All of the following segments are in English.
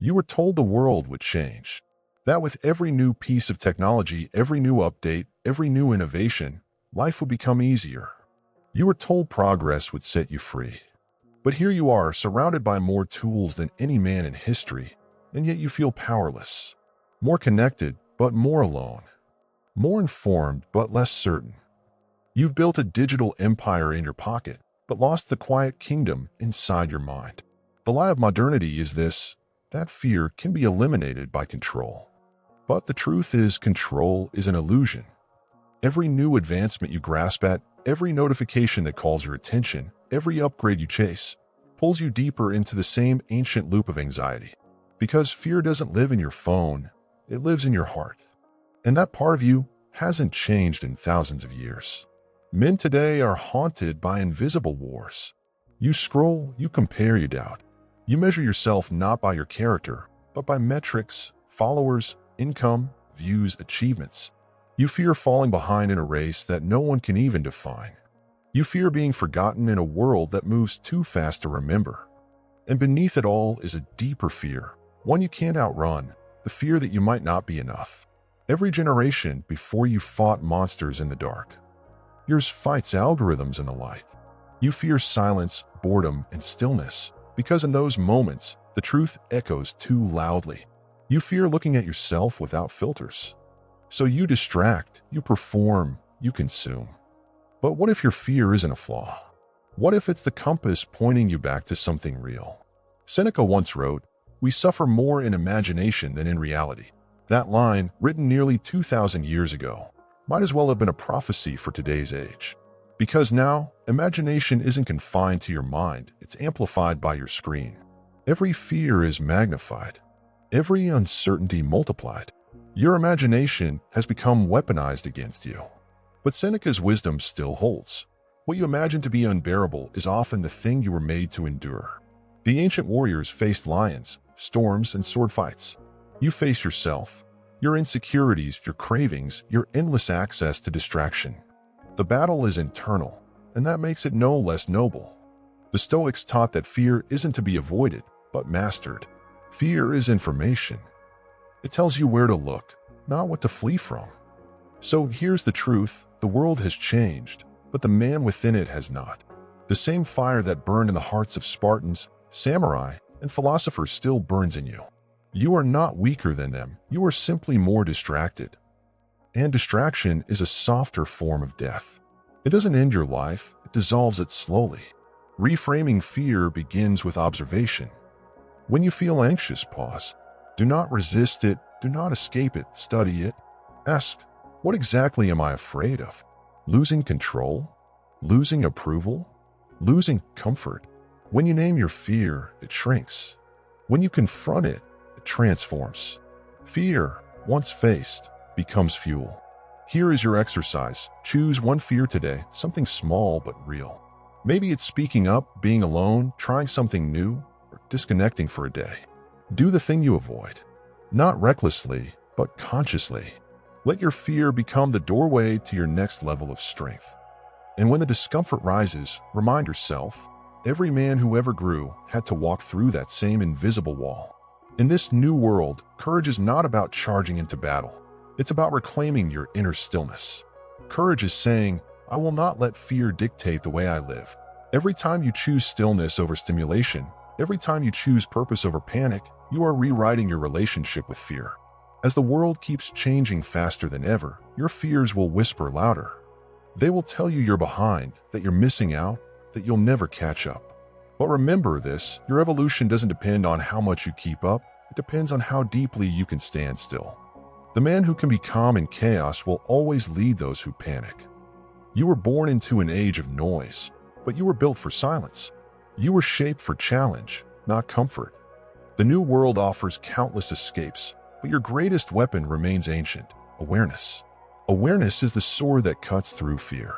You were told the world would change. That with every new piece of technology, every new update, every new innovation, life would become easier. You were told progress would set you free. But here you are, surrounded by more tools than any man in history, and yet you feel powerless. More connected, but more alone. More informed, but less certain. You've built a digital empire in your pocket, but lost the quiet kingdom inside your mind. The lie of modernity is this: that fear can be eliminated by control. But the truth is, control is an illusion. Every new advancement you grasp at, every notification that calls your attention, every upgrade you chase, pulls you deeper into the same ancient loop of anxiety. Because fear doesn't live in your phone, it lives in your heart. And that part of you hasn't changed in thousands of years. Men today are haunted by invisible wars. You scroll, you compare, you doubt. You measure yourself not by your character, but by metrics, followers, income, views, achievements. You fear falling behind in a race that no one can even define. You fear being forgotten in a world that moves too fast to remember. And beneath it all is a deeper fear, one you can't outrun, the fear that you might not be enough. Every generation before you fought monsters in the dark. Yours fights algorithms in the light. You fear silence, boredom, and stillness, because in those moments, the truth echoes too loudly. You fear looking at yourself without filters. So you distract, you perform, you consume. But what if your fear isn't a flaw? What if it's the compass pointing you back to something real? Seneca once wrote, "We suffer more in imagination than in reality." That line, written nearly 2,000 years ago, might as well have been a prophecy for today's age. Because now, imagination isn't confined to your mind, it's amplified by your screen. Every fear is magnified. Every uncertainty multiplied. Your imagination has become weaponized against you. But Seneca's wisdom still holds. What you imagine to be unbearable is often the thing you were made to endure. The ancient warriors faced lions, storms, and sword fights. You face yourself, your insecurities, your cravings, your endless access to distraction. The battle is internal, and that makes it no less noble. The Stoics taught that fear isn't to be avoided, but mastered. Fear is information. It tells you where to look, not what to flee from. So here's the truth: the world has changed, but the man within it has not. The same fire that burned in the hearts of Spartans, samurai, and philosophers still burns in you. You are not weaker than them, you are simply more distracted. And distraction is a softer form of death. It doesn't end your life, it dissolves it slowly. Reframing fear begins with observation. When you feel anxious, pause. Do not resist it, do not escape it, study it. Ask, what exactly am I afraid of? Losing control? Losing approval? Losing comfort? When you name your fear, it shrinks. When you confront it, it transforms. Fear, once faced, becomes fuel. Here is your exercise. Choose one fear today, something small but real. Maybe it's speaking up, being alone, trying something new, or disconnecting for a day. Do the thing you avoid. Not recklessly, but consciously. Let your fear become the doorway to your next level of strength. And when the discomfort rises, remind yourself, every man who ever grew had to walk through that same invisible wall. In this new world, courage is not about charging into battle. It's about reclaiming your inner stillness. Courage is saying, I will not let fear dictate the way I live. Every time you choose stillness over stimulation, every time you choose purpose over panic, you are rewriting your relationship with fear. As the world keeps changing faster than ever, your fears will whisper louder. They will tell you you're behind, that you're missing out, that you'll never catch up. But remember this, your evolution doesn't depend on how much you keep up, it depends on how deeply you can stand still. The man who can be calm in chaos will always lead those who panic. You were born into an age of noise, but you were built for silence. You were shaped for challenge, not comfort. The new world offers countless escapes, but your greatest weapon remains ancient: awareness. Awareness is the sword that cuts through fear.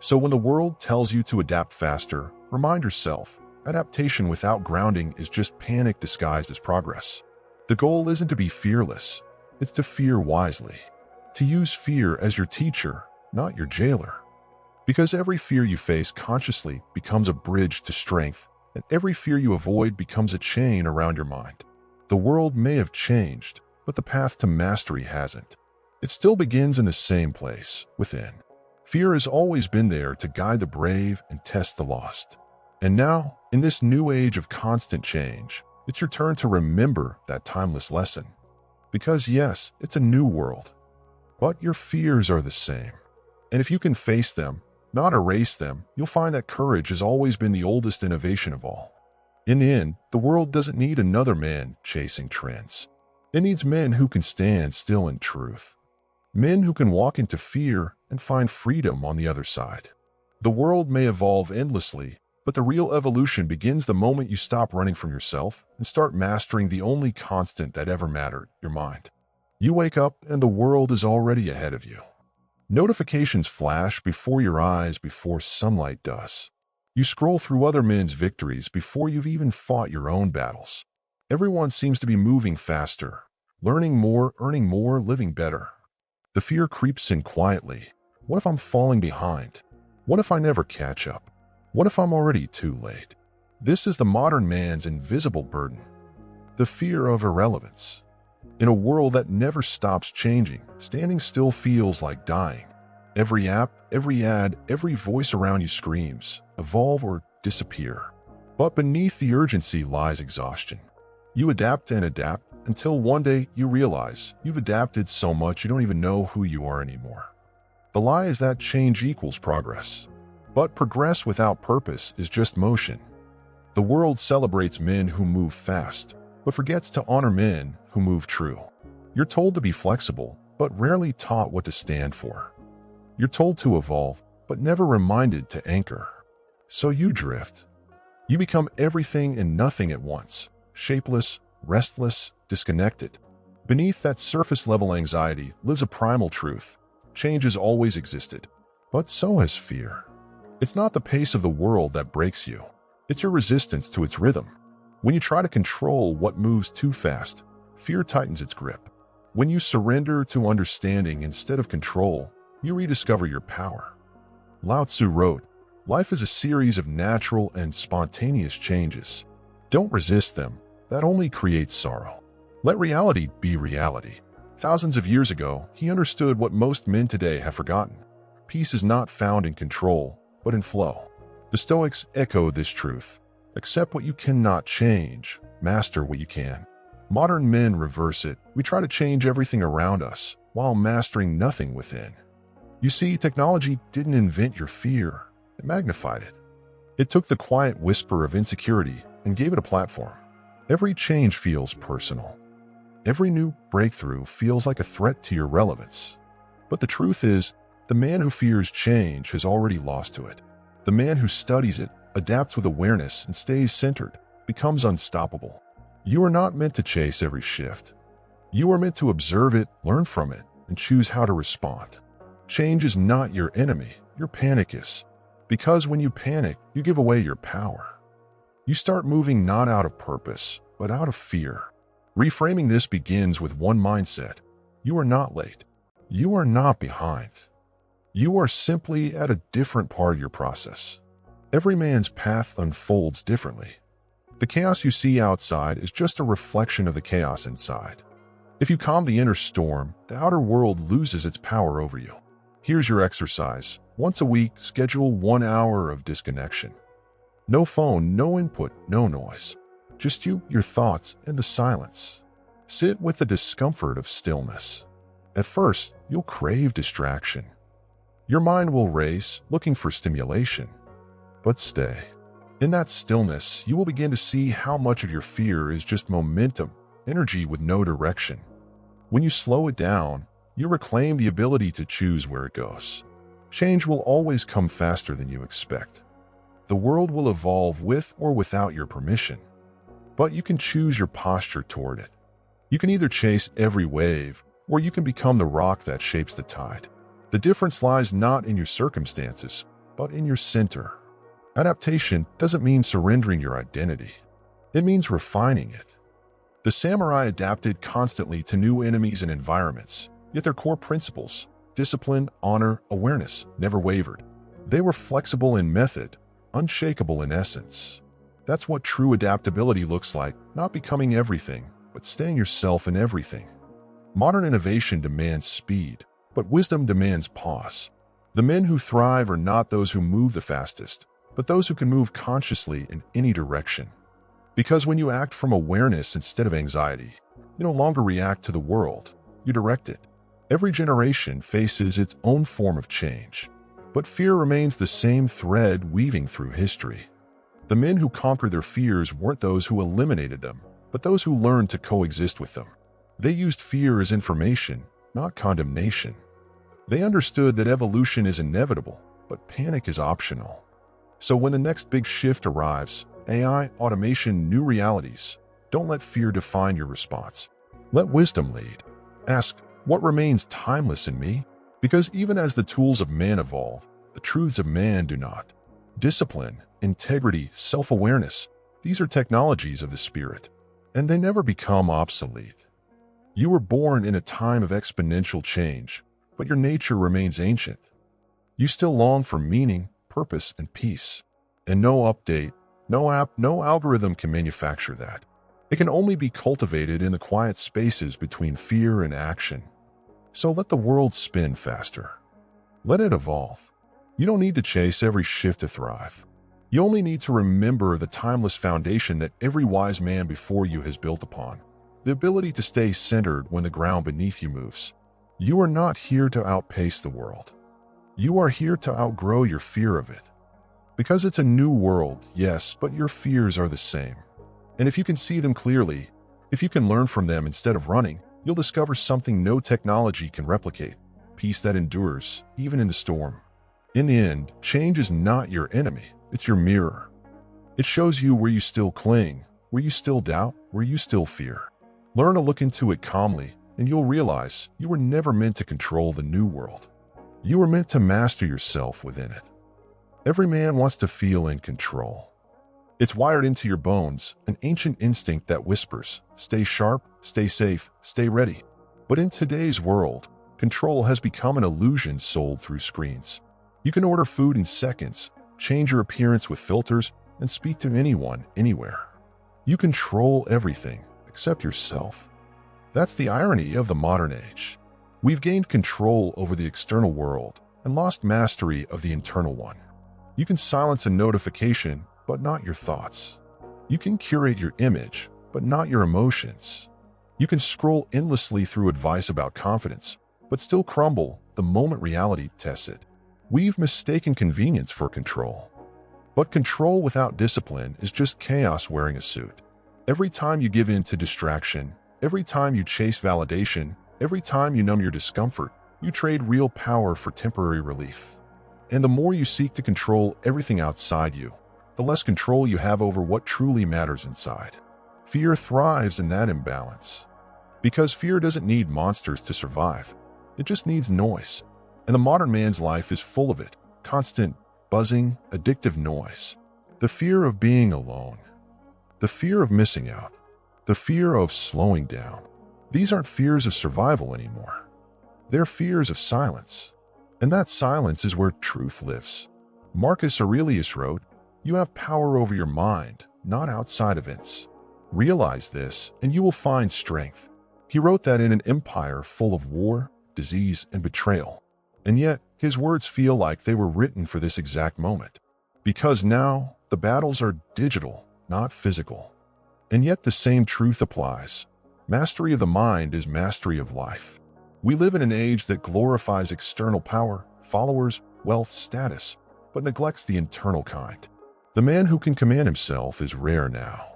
So when the world tells you to adapt faster, remind yourself, adaptation without grounding is just panic disguised as progress. The goal isn't to be fearless, it's to fear wisely. To use fear as your teacher, not your jailer. Because every fear you face consciously becomes a bridge to strength, and every fear you avoid becomes a chain around your mind. The world may have changed, but the path to mastery hasn't. It still begins in the same place, within. Fear has always been there to guide the brave and test the lost. And now, in this new age of constant change, it's your turn to remember that timeless lesson. Because yes, it's a new world, but your fears are the same. And if you can face them, not erase them, you'll find that courage has always been the oldest innovation of all. In the end, the world doesn't need another man chasing trends. It needs men who can stand still in truth. Men who can walk into fear and find freedom on the other side. The world may evolve endlessly, but the real evolution begins the moment you stop running from yourself and start mastering the only constant that ever mattered, your mind. You wake up and the world is already ahead of you. Notifications flash before your eyes before sunlight does. You scroll through other men's victories before you've even fought your own battles. Everyone seems to be moving faster, learning more, earning more, living better. The fear creeps in quietly. What if I'm falling behind? What if I never catch up? What if I'm already too late? This is the modern man's invisible burden. The fear of irrelevance. In a world that never stops changing, standing still feels like dying. Every app, every ad, every voice around you screams, evolve or disappear. But beneath the urgency lies exhaustion. You adapt and adapt until one day you realize you've adapted so much you don't even know who you are anymore. The lie is that change equals progress. But progress without purpose is just motion. The world celebrates men who move fast, but forgets to honor men who move true. You're told to be flexible, but rarely taught what to stand for. You're told to evolve, but never reminded to anchor. So you drift. You become everything and nothing at once, shapeless, restless, disconnected. Beneath that surface-level anxiety lives a primal truth. Change has always existed, but so has fear. It's not the pace of the world that breaks you. It's your resistance to its rhythm. When you try to control what moves too fast, fear tightens its grip. When you surrender to understanding instead of control, you rediscover your power. Lao Tzu wrote, "Life is a series of natural and spontaneous changes. Don't resist them. That only creates sorrow. Let reality be reality." Thousands of years ago, he understood what most men today have forgotten. Peace is not found in control, but in flow. The Stoics echoed this truth. Accept what you cannot change, master what you can. Modern men reverse it. We try to change everything around us, while mastering nothing within. You see, technology didn't invent your fear, it magnified it. It took the quiet whisper of insecurity and gave it a platform. Every change feels personal. Every new breakthrough feels like a threat to your relevance. But the truth is, the man who fears change has already lost to it. The man who studies it, adapts with awareness, and stays centered, becomes unstoppable. You are not meant to chase every shift. You are meant to observe it, learn from it, and choose how to respond. Change is not your enemy, your panic is. Because when you panic, you give away your power. You start moving not out of purpose, but out of fear. Reframing this begins with one mindset. You are not late. You are not behind. You are simply at a different part of your process. Every man's path unfolds differently. The chaos you see outside is just a reflection of the chaos inside. If you calm the inner storm, the outer world loses its power over you. Here's your exercise. Once a week, schedule 1 hour of disconnection. No phone, no input, no noise. Just you, your thoughts, and the silence. Sit with the discomfort of stillness. At first, you'll crave distraction. Your mind will race, looking for stimulation. But stay. In that stillness, you will begin to see how much of your fear is just momentum, energy with no direction. When you slow it down, you reclaim the ability to choose where it goes. Change will always come faster than you expect. The world will evolve with or without your permission. But you can choose your posture toward it. You can either chase every wave, or you can become the rock that shapes the tide. The difference lies not in your circumstances, but in your center. Adaptation doesn't mean surrendering your identity. It means refining it. The samurai adapted constantly to new enemies and environments, yet their core principles, discipline, honor, awareness, never wavered. They were flexible in method, unshakable in essence. That's what true adaptability looks like, not becoming everything, but staying yourself in everything. Modern innovation demands speed, but wisdom demands pause. The men who thrive are not those who move the fastest, but those who can move consciously in any direction. Because when you act from awareness instead of anxiety, you no longer react to the world, you direct it. Every generation faces its own form of change, but fear remains the same thread weaving through history. The men who conquered their fears weren't those who eliminated them, but those who learned to coexist with them. They used fear as information, not condemnation. They understood that evolution is inevitable, but panic is optional. So when the next big shift arrives, AI, automation, new realities, don't let fear define your response. Let wisdom lead. Ask, what remains timeless in me? Because even as the tools of man evolve, the truths of man do not. Discipline, integrity, self-awareness, these are technologies of the spirit, and they never become obsolete. You were born in a time of exponential change, but your nature remains ancient. You still long for meaning, purpose, and peace. And no update, no app, no algorithm can manufacture that. It can only be cultivated in the quiet spaces between fear and action. So let the world spin faster. Let it evolve. You don't need to chase every shift to thrive. You only need to remember the timeless foundation that every wise man before you has built upon. The ability to stay centered when the ground beneath you moves. You are not here to outpace the world. You are here to outgrow your fear of it. Because it's a new world, yes, but your fears are the same. And if you can see them clearly, if you can learn from them instead of running, you'll discover something no technology can replicate. Peace that endures, even in the storm. In the end, change is not your enemy, it's your mirror. It shows you where you still cling, where you still doubt, where you still fear. Learn to look into it calmly, and you'll realize you were never meant to control the new world. You were meant to master yourself within it. Every man wants to feel in control. It's wired into your bones, an ancient instinct that whispers, stay sharp, stay safe, stay ready. But in today's world, control has become an illusion sold through screens. You can order food in seconds, change your appearance with filters, and speak to anyone, anywhere. You control everything, except yourself. That's the irony of the modern age. We've gained control over the external world and lost mastery of the internal one. You can silence a notification, but not your thoughts. You can curate your image, but not your emotions. You can scroll endlessly through advice about confidence, but still crumble the moment reality tests it. We've mistaken convenience for control. But control without discipline is just chaos wearing a suit. Every time you give in to distraction, every time you chase validation, every time you numb your discomfort, you trade real power for temporary relief. And the more you seek to control everything outside you, the less control you have over what truly matters inside. Fear thrives in that imbalance. Because fear doesn't need monsters to survive. It just needs noise. And the modern man's life is full of it. Constant, buzzing, addictive noise. The fear of being alone. The fear of missing out. The fear of slowing down. These aren't fears of survival anymore. They're fears of silence. And that silence is where truth lives. Marcus Aurelius wrote, "You have power over your mind, not outside events. Realize this, and you will find strength." He wrote that in an empire full of war, disease, and betrayal. And yet, his words feel like they were written for this exact moment. Because now, the battles are digital, not physical. And yet the same truth applies. Mastery of the mind is mastery of life. We live in an age that glorifies external power, followers, wealth, status, but neglects the internal kind. The man who can command himself is rare now.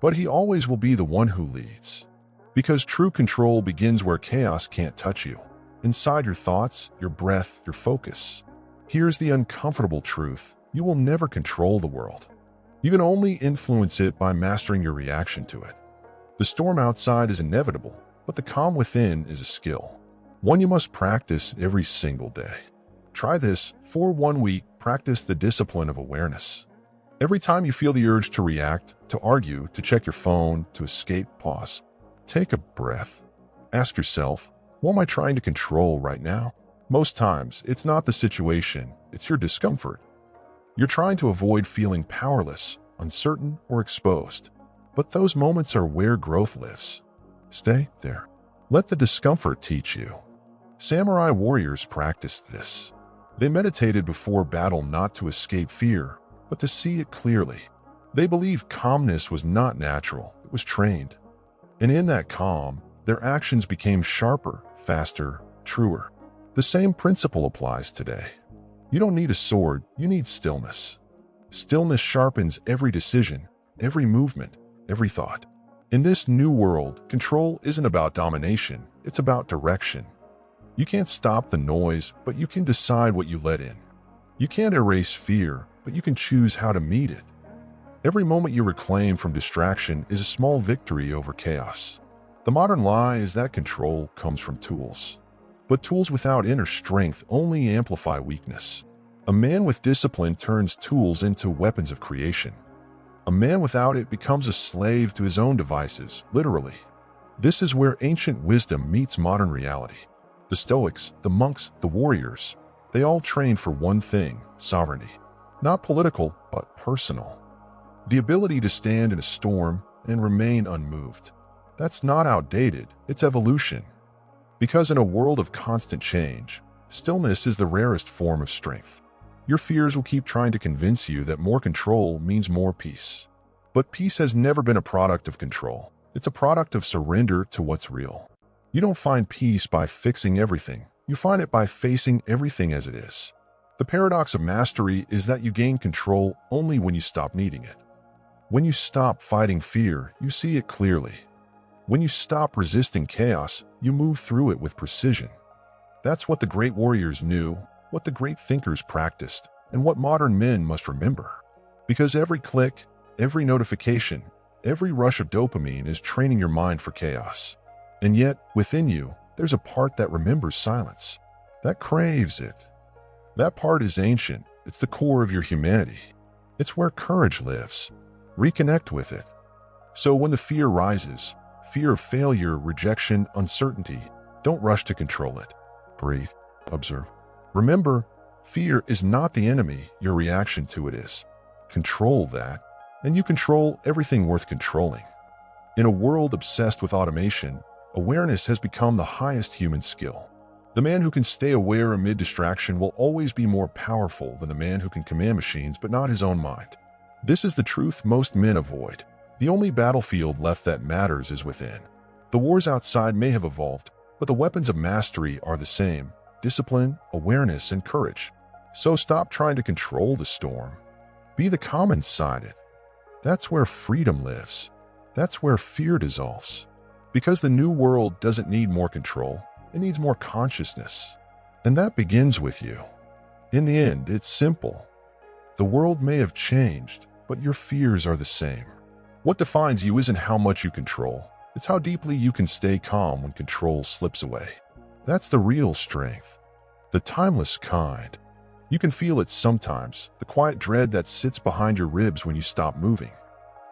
But he always will be the one who leads. Because true control begins where chaos can't touch you. Inside your thoughts, your breath, your focus. Here's the uncomfortable truth. You will never control the world. You can only influence it by mastering your reaction to it. The storm outside is inevitable, but the calm within is a skill. One you must practice every single day. Try this. For 1 week, practice the discipline of awareness. Every time you feel the urge to react, to argue, to check your phone, to escape, pause. Take a breath. Ask yourself, what am I trying to control right now? Most times, it's not the situation, it's your discomfort. You're trying to avoid feeling powerless, uncertain, or exposed. But those moments are where growth lives. Stay there. Let the discomfort teach you. Samurai warriors practiced this. They meditated before battle not to escape fear, but to see it clearly. They believed calmness was not natural, it was trained. And in that calm, their actions became sharper, faster, truer. The same principle applies today. You don't need a sword, you need stillness. Stillness sharpens every decision, every movement, every thought. In this new world, control isn't about domination, it's about direction. You can't stop the noise, but you can decide what you let in. You can't erase fear, but you can choose how to meet it. Every moment you reclaim from distraction is a small victory over chaos. The modern lie is that control comes from tools. But tools without inner strength only amplify weakness. A man with discipline turns tools into weapons of creation. A man without it becomes a slave to his own devices, literally. This is where ancient wisdom meets modern reality. The Stoics, the monks, the warriors, they all trained for one thing: sovereignty. Not political, but personal. The ability to stand in a storm and remain unmoved. That's not outdated, it's evolution. Because in a world of constant change, stillness is the rarest form of strength. Your fears will keep trying to convince you that more control means more peace. But peace has never been a product of control. It's a product of surrender to what's real. You don't find peace by fixing everything. You find it by facing everything as it is. The paradox of mastery is that you gain control only when you stop needing it. When you stop fighting fear, you see it clearly. When you stop resisting chaos, you move through it with precision. That's what the great warriors knew, what the great thinkers practiced, and what modern men must remember. Because every click, every notification, every rush of dopamine is training your mind for chaos. And yet, within you, there's a part that remembers silence, that craves it. That part is ancient. It's the core of your humanity. It's where courage lives. Reconnect with it. So when the fear rises, fear of failure, rejection, uncertainty, don't rush to control it. Breathe. Observe. Remember, fear is not the enemy, your reaction to it is. Control that, and you control everything worth controlling. In a world obsessed with automation, awareness has become the highest human skill. The man who can stay aware amid distraction will always be more powerful than the man who can command machines but not his own mind. This is the truth most men avoid. The only battlefield left that matters is within. The wars outside may have evolved, but the weapons of mastery are the same: discipline, awareness, and courage. So stop trying to control the storm. Be the calm inside it. That's where freedom lives. That's where fear dissolves. Because the new world doesn't need more control, it needs more consciousness. And that begins with you. In the end, it's simple. The world may have changed, but your fears are the same. What defines you isn't how much you control, it's how deeply you can stay calm when control slips away. That's the real strength. The timeless kind. You can feel it sometimes, the quiet dread that sits behind your ribs when you stop moving.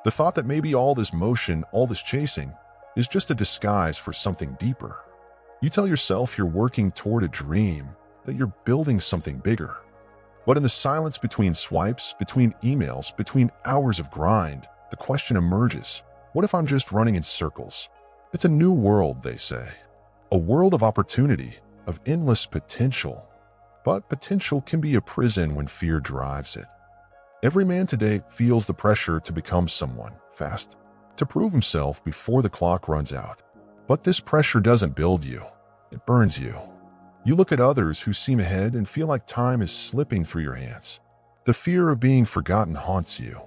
The thought that maybe all this motion, all this chasing, is just a disguise for something deeper. You tell yourself you're working toward a dream, that you're building something bigger. But in the silence between swipes, between emails, between hours of grind, the question emerges: what if I'm just running in circles? It's a new world, they say. A world of opportunity, of endless potential. But potential can be a prison when fear drives it. Every man today feels the pressure to become someone, fast, to prove himself before the clock runs out. But this pressure doesn't build you, it burns you. You look at others who seem ahead and feel like time is slipping through your hands. The fear of being forgotten haunts you.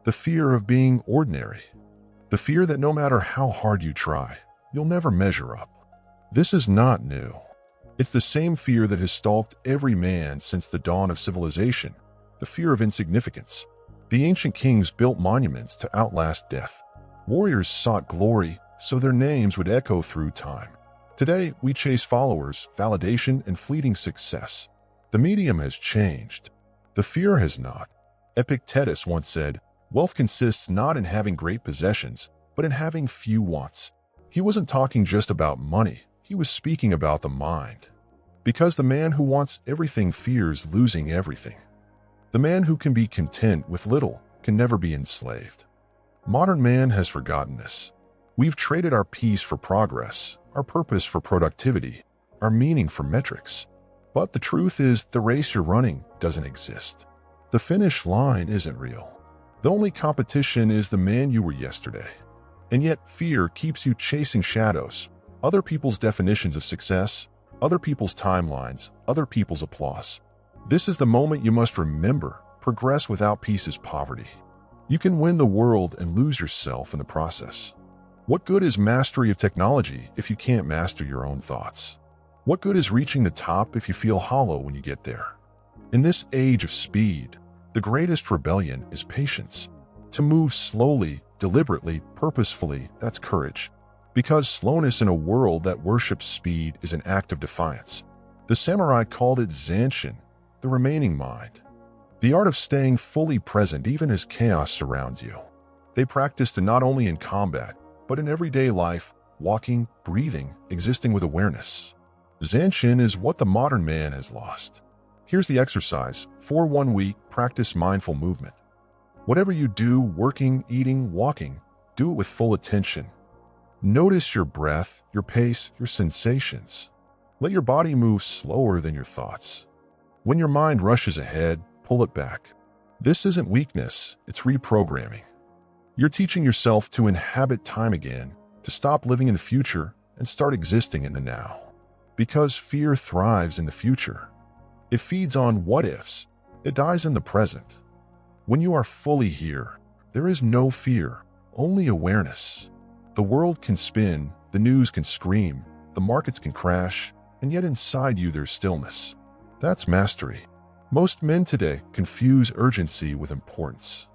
The fear of being ordinary. The fear that no matter how hard you try, you'll never measure up. This is not new. It's the same fear that has stalked every man since the dawn of civilization, the fear of insignificance. The ancient kings built monuments to outlast death. Warriors sought glory so their names would echo through time. Today, we chase followers, validation, and fleeting success. The medium has changed. The fear has not. Epictetus once said, "Wealth consists not in having great possessions, but in having few wants." He wasn't talking just about money. He was speaking about the mind. Because the man who wants everything fears losing everything. The man who can be content with little can never be enslaved. Modern man has forgotten this. We've traded our peace for progress, our purpose for productivity, our meaning for metrics. But the truth is, the race you're running doesn't exist. The finish line isn't real. The only competition is the man you were yesterday. And yet, fear keeps you chasing shadows, other people's definitions of success, other people's timelines, other people's applause. This is the moment you must remember: progress without peace is poverty. You can win the world and lose yourself in the process. What good is mastery of technology if you can't master your own thoughts? What good is reaching the top if you feel hollow when you get there? In this age of speed, the greatest rebellion is patience. To move slowly, deliberately, purposefully, that's courage. Because slowness in a world that worships speed is an act of defiance. The samurai called it zanshin, the remaining mind. The art of staying fully present even as chaos surrounds you. They practiced it not only in combat, but in everyday life, walking, breathing, existing with awareness. Zanshin is what the modern man has lost. Here's the exercise. For 1 week, practice mindful movement. Whatever you do, working, eating, walking, do it with full attention. Notice your breath, your pace, your sensations. Let your body move slower than your thoughts. When your mind rushes ahead, pull it back. This isn't weakness, it's reprogramming. You're teaching yourself to inhabit time again, to stop living in the future and start existing in the now. Because fear thrives in the future. It feeds on what-ifs. It dies in the present. When you are fully here, there is no fear, only awareness. The world can spin, the news can scream, the markets can crash, and yet inside you there's stillness. That's mastery. Most men today confuse urgency with importance.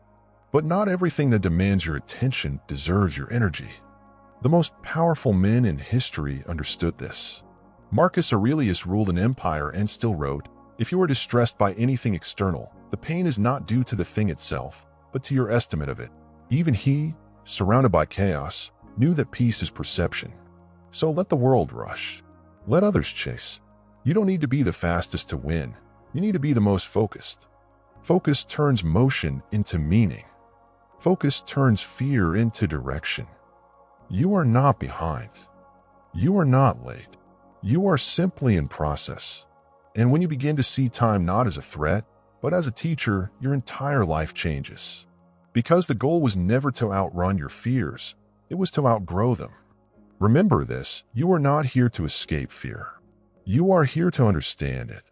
But not everything that demands your attention deserves your energy. The most powerful men in history understood this. Marcus Aurelius ruled an empire and still wrote, "If you are distressed by anything external, the pain is not due to the thing itself, but to your estimate of it." Even he, surrounded by chaos, knew that peace is perception. So let the world rush. Let others chase. You don't need to be the fastest to win. You need to be the most focused. Focus turns motion into meaning. Focus turns fear into direction. You are not behind. You are not late. You are simply in process. And when you begin to see time not as a threat, but as a teacher, your entire life changes. Because the goal was never to outrun your fears, it was to outgrow them. Remember this: you are not here to escape fear. You are here to understand it,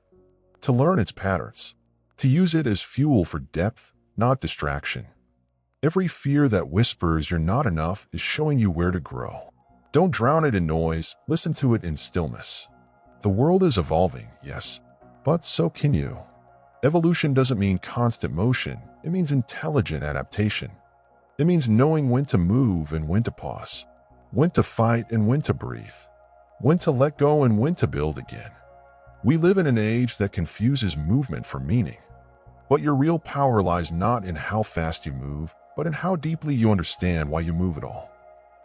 to learn its patterns, to use it as fuel for depth, not distraction. Every fear that whispers you're not enough is showing you where to grow. Don't drown it in noise, listen to it in stillness. The world is evolving, yes, but so can you. Evolution doesn't mean constant motion, it means intelligent adaptation. It means knowing when to move and when to pause, when to fight and when to breathe, when to let go and when to build again. We live in an age that confuses movement for meaning. But your real power lies not in how fast you move, but in how deeply you understand why you move at all.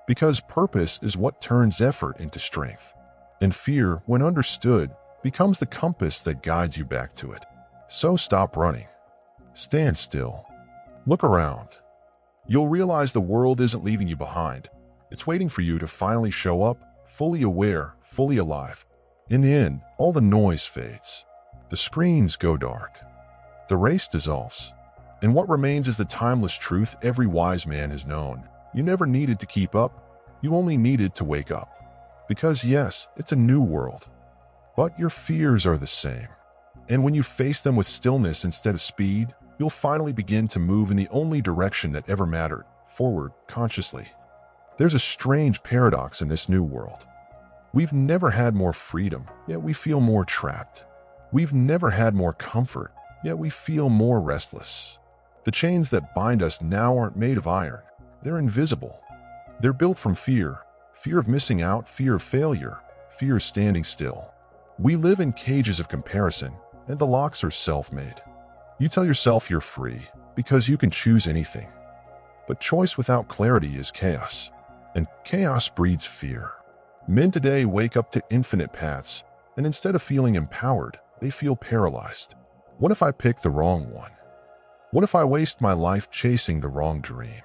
Because purpose is what turns effort into strength. And fear, when understood, becomes the compass that guides you back to it. So stop running. Stand still. Look around. You'll realize the world isn't leaving you behind. It's waiting for you to finally show up, fully aware, fully alive. In the end, all the noise fades. The screens go dark. The race dissolves. And what remains is the timeless truth every wise man has known. You never needed to keep up. You only needed to wake up. Because yes, it's a new world. But your fears are the same. And when you face them with stillness instead of speed, you'll finally begin to move in the only direction that ever mattered, forward, consciously. There's a strange paradox in this new world. We've never had more freedom, yet we feel more trapped. We've never had more comfort, yet we feel more restless. The chains that bind us now aren't made of iron. They're invisible. They're built from fear. Fear of missing out, fear of failure, fear of standing still. We live in cages of comparison, and the locks are self-made. You tell yourself you're free because you can choose anything. But choice without clarity is chaos, and chaos breeds fear. Men today wake up to infinite paths, and instead of feeling empowered, they feel paralyzed. What if I pick the wrong one? What if I waste my life chasing the wrong dream?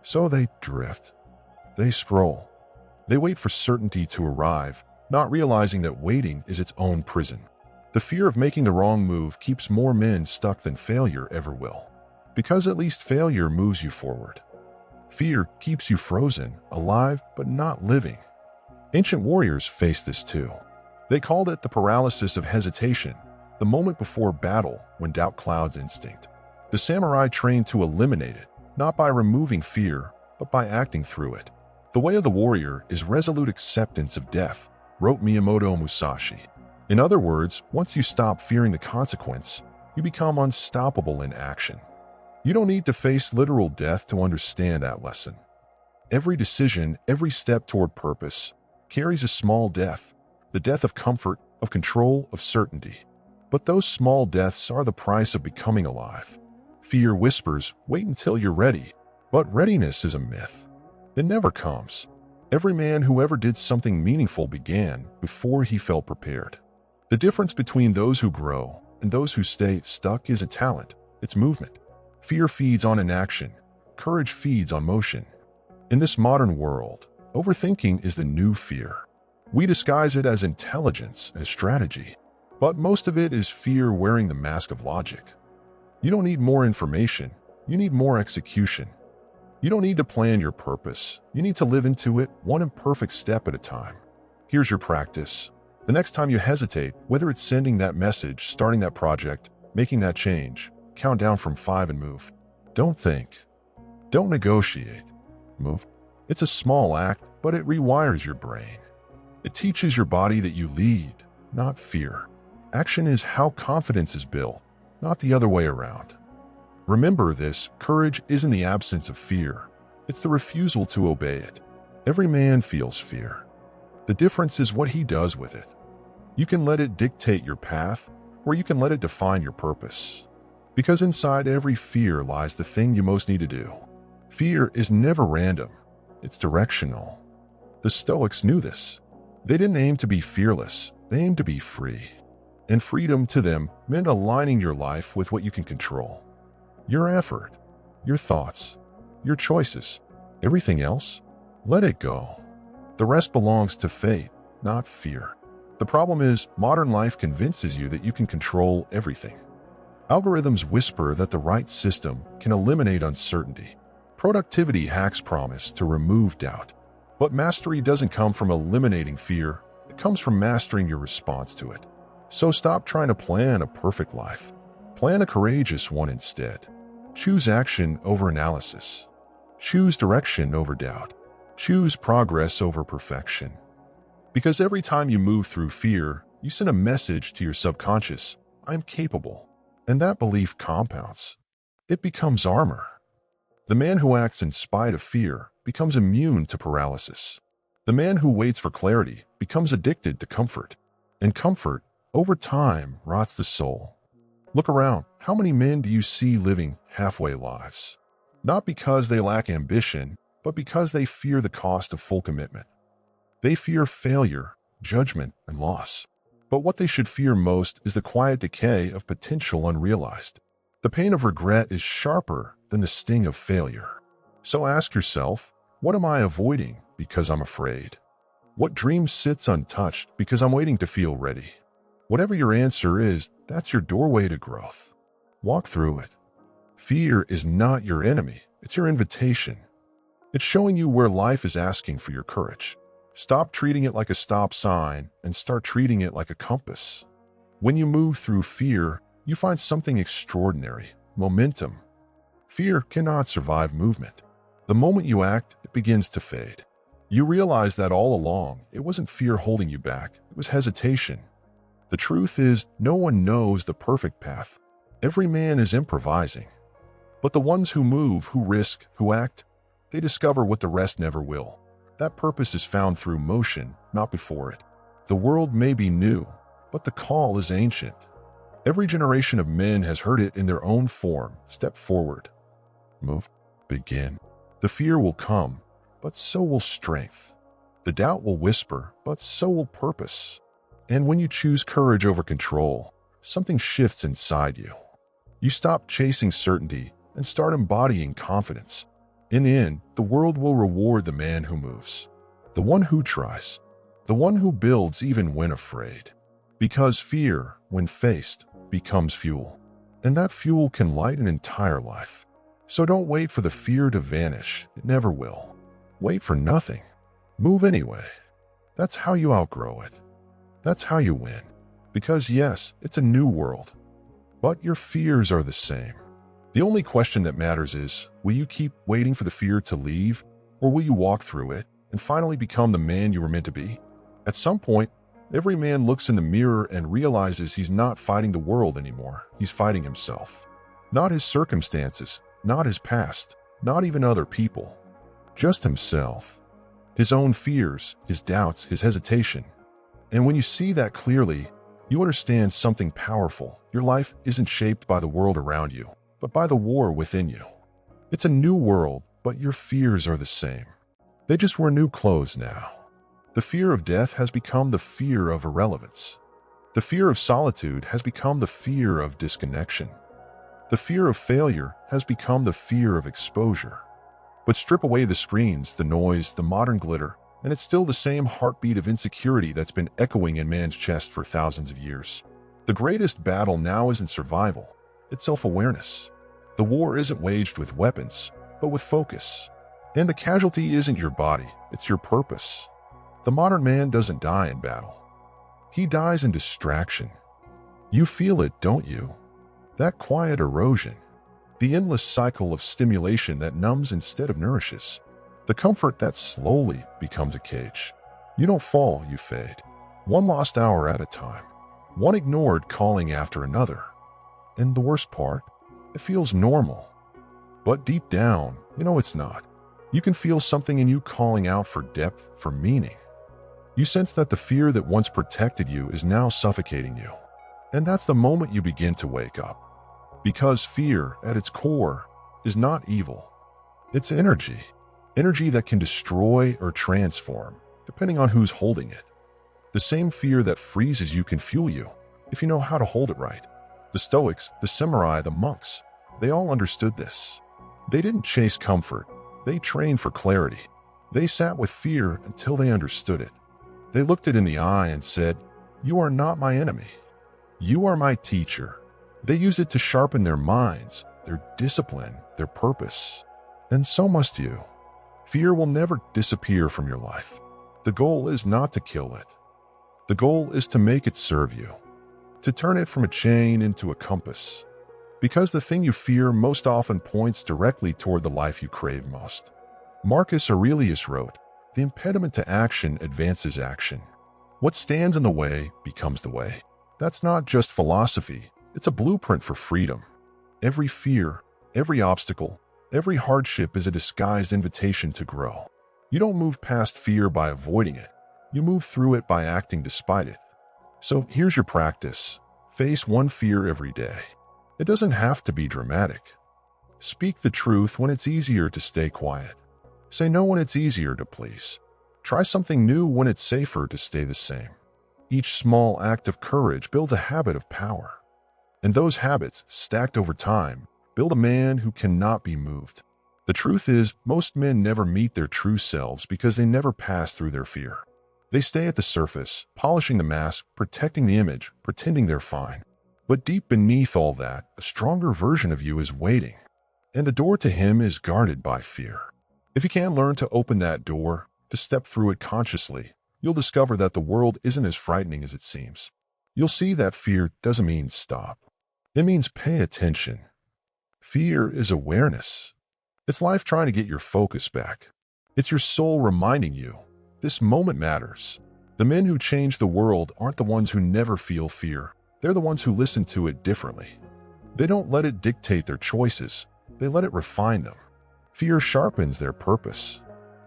So they drift. They scroll. They wait for certainty to arrive, not realizing that waiting is its own prison. The fear of making the wrong move keeps more men stuck than failure ever will. Because at least failure moves you forward. Fear keeps you frozen, alive, but not living. Ancient warriors faced this too. They called it the paralysis of hesitation, the moment before battle when doubt clouds instinct. The samurai trained to eliminate it, not by removing fear, but by acting through it. The way of the warrior is resolute acceptance of death, wrote Miyamoto Musashi. In other words, once you stop fearing the consequence, you become unstoppable in action. You don't need to face literal death to understand that lesson. Every decision, every step toward purpose, carries a small death, the death of comfort, of control, of certainty. But those small deaths are the price of becoming alive. Fear whispers, wait until you're ready. But readiness is a myth. It never comes. Every man who ever did something meaningful began before he felt prepared. The difference between those who grow and those who stay stuck isn't talent, it's movement. Fear feeds on inaction. Courage feeds on motion. In this modern world, overthinking is the new fear. We disguise it as intelligence, as strategy. But most of it is fear wearing the mask of logic. You don't need more information. You need more execution. You don't need to plan your purpose. You need to live into it one imperfect step at a time. Here's your practice. The next time you hesitate, whether it's sending that message, starting that project, making that change, count down from 5 and move. Don't think. Don't negotiate. Move. It's a small act, but it rewires your brain. It teaches your body that you lead, not fear. Action is how confidence is built, not the other way around. Remember this, courage isn't the absence of fear. It's the refusal to obey it. Every man feels fear. The difference is what he does with it. You can let it dictate your path, or you can let it define your purpose. Because inside every fear lies the thing you most need to do. Fear is never random. It's directional. The Stoics knew this. They didn't aim to be fearless. They aimed to be free. And freedom to them meant aligning your life with what you can control. Your effort, your thoughts, your choices. Everything else, let it go. The rest belongs to fate, not fear. The problem is, modern life convinces you that you can control everything. Algorithms whisper that the right system can eliminate uncertainty. Productivity hacks promise to remove doubt. But mastery doesn't come from eliminating fear. It comes from mastering your response to it. So stop trying to plan a perfect life. Plan a courageous one instead. Choose action over analysis. Choose direction over doubt. Choose progress over perfection. Because every time you move through fear, you send a message to your subconscious, I'm capable. And that belief compounds. It becomes armor. The man who acts in spite of fear becomes immune to paralysis. The man who waits for clarity becomes addicted to comfort. And comfort, over time, rots the soul. Look around. How many men do you see living halfway lives? Not because they lack ambition, but because they fear the cost of full commitment. They fear failure, judgment, and loss. But what they should fear most is the quiet decay of potential unrealized. The pain of regret is sharper than the sting of failure. So ask yourself, what am I avoiding because I'm afraid? What dream sits untouched because I'm waiting to feel ready? Whatever your answer is, that's your doorway to growth. Walk through it. Fear is not your enemy, it's your invitation. It's showing you where life is asking for your courage. Stop treating it like a stop sign and start treating it like a compass. When you move through fear, you find something extraordinary, momentum. Fear cannot survive movement. The moment you act, it begins to fade. You realize that all along, it wasn't fear holding you back, it was hesitation. The truth is, no one knows the perfect path. Every man is improvising. But the ones who move, who risk, who act, they discover what the rest never will. That purpose is found through motion, not before it. The world may be new, but the call is ancient. Every generation of men has heard it in their own form. Step forward. Move. Begin. The fear will come, but so will strength. The doubt will whisper, but so will purpose. And when you choose courage over control, something shifts inside you. You stop chasing certainty and start embodying confidence. In the end, the world will reward the man who moves, the one who tries, the one who builds even when afraid. Because fear, when faced, becomes fuel. And that fuel can light an entire life. So don't wait for the fear to vanish. It never will. Wait for nothing. Move anyway. That's how you outgrow it. That's how you win. Because yes, it's a new world. But your fears are the same. The only question that matters is, will you keep waiting for the fear to leave, or will you walk through it and finally become the man you were meant to be? At some point, every man looks in the mirror and realizes he's not fighting the world anymore. He's fighting himself. Not his circumstances, not his past, not even other people. Just himself. His own fears, his doubts, his hesitation. And when you see that clearly, you understand something powerful. Your life isn't shaped by the world around you, but by the war within you. It's a new world, but your fears are the same. They just wear new clothes now. The fear of death has become the fear of irrelevance. The fear of solitude has become the fear of disconnection. The fear of failure has become the fear of exposure. But strip away the screens, the noise, the modern glitter, and it's still the same heartbeat of insecurity that's been echoing in man's chest for thousands of years. The greatest battle now isn't survival, it's self-awareness. The war isn't waged with weapons, but with focus. And the casualty isn't your body, it's your purpose. The modern man doesn't die in battle. He dies in distraction. You feel it, don't you? That quiet erosion. The endless cycle of stimulation that numbs instead of nourishes. The comfort that slowly becomes a cage. You don't fall, you fade. One lost hour at a time. One ignored calling after another. And the worst part? It feels normal. But deep down, you know it's not. You can feel something in you calling out for depth, for meaning. You sense that the fear that once protected you is now suffocating you. And that's the moment you begin to wake up. Because fear, at its core, is not evil. It's energy. Energy that can destroy or transform, depending on who's holding it. The same fear that freezes you can fuel you, if you know how to hold it right. The Stoics, the samurai, the monks, they all understood this. They didn't chase comfort. They trained for clarity. They sat with fear until they understood it. They looked it in the eye and said, "You are not my enemy. You are my teacher." They used it to sharpen their minds, their discipline, their purpose. And so must you. Fear will never disappear from your life. The goal is not to kill it. The goal is to make it serve you, to turn it from a chain into a compass. Because the thing you fear most often points directly toward the life you crave most. Marcus Aurelius wrote, "The impediment to action advances action. What stands in the way becomes the way." That's not just philosophy, it's a blueprint for freedom. Every fear, every obstacle, every hardship is a disguised invitation to grow. You don't move past fear by avoiding it. You move through it by acting despite it. So here's your practice. Face one fear every day. It doesn't have to be dramatic. Speak the truth when it's easier to stay quiet. Say no when it's easier to please. Try something new when it's safer to stay the same. Each small act of courage builds a habit of power. And those habits, stacked over time, build a man who cannot be moved. The truth is, most men never meet their true selves because they never pass through their fear. They stay at the surface, polishing the mask, protecting the image, pretending they're fine. But deep beneath all that, a stronger version of you is waiting. And the door to him is guarded by fear. If you can't learn to open that door, to step through it consciously, you'll discover that the world isn't as frightening as it seems. You'll see that fear doesn't mean stop. It means pay attention. Fear is awareness. It's life trying to get your focus back. It's your soul reminding you, this moment matters. The men who change the world aren't the ones who never feel fear. They're the ones who listen to it differently. They don't let it dictate their choices. They let it refine them. Fear sharpens their purpose.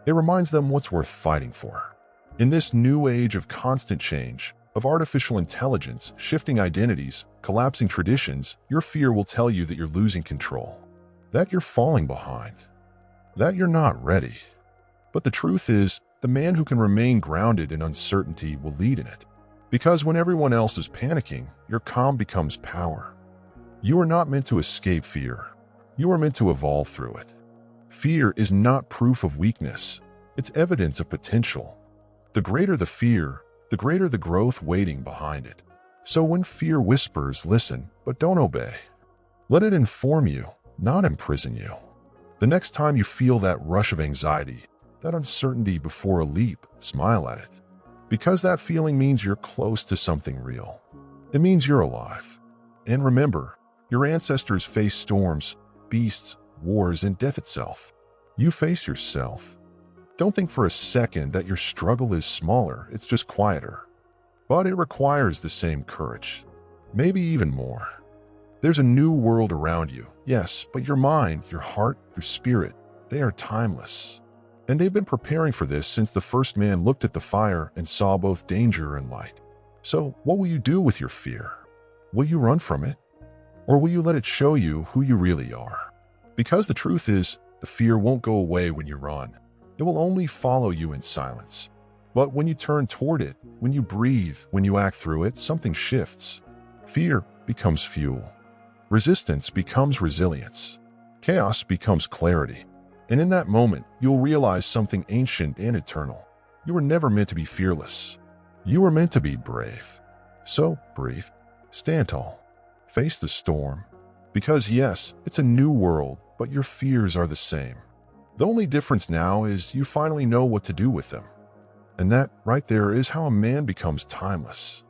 It reminds them what's worth fighting for. In this new age of constant change, of artificial intelligence, shifting identities, collapsing traditions, your fear will tell you that you're losing control, that you're falling behind, that you're not ready. But the truth is, the man who can remain grounded in uncertainty will lead in it. Because when everyone else is panicking, your calm becomes power. You are not meant to escape fear. You are meant to evolve through it. Fear is not proof of weakness. It's evidence of potential. The greater the fear, the greater the growth waiting behind it. So when fear whispers, listen, but don't obey. Let it inform you, not imprison you. The next time you feel that rush of anxiety, that uncertainty before a leap, smile at it. Because that feeling means you're close to something real. It means you're alive. And remember, your ancestors faced storms, beasts, wars, and death itself. You face yourself. Don't think for a second that your struggle is smaller, it's just quieter. But it requires the same courage, maybe even more. There's a new world around you, yes, but your mind, your heart, your spirit, they are timeless. And they've been preparing for this since the first man looked at the fire and saw both danger and light. So what will you do with your fear? Will you run from it? Or will you let it show you who you really are? Because the truth is, the fear won't go away when you run. It will only follow you in silence. But when you turn toward it, when you breathe, when you act through it, something shifts. Fear becomes fuel. Resistance becomes resilience. Chaos becomes clarity. And in that moment, you'll realize something ancient and eternal. You were never meant to be fearless. You were meant to be brave. So breathe, stand tall, face the storm. Because yes, it's a new world, but your fears are the same. The only difference now is you finally know what to do with them. And that right there is how a man becomes timeless.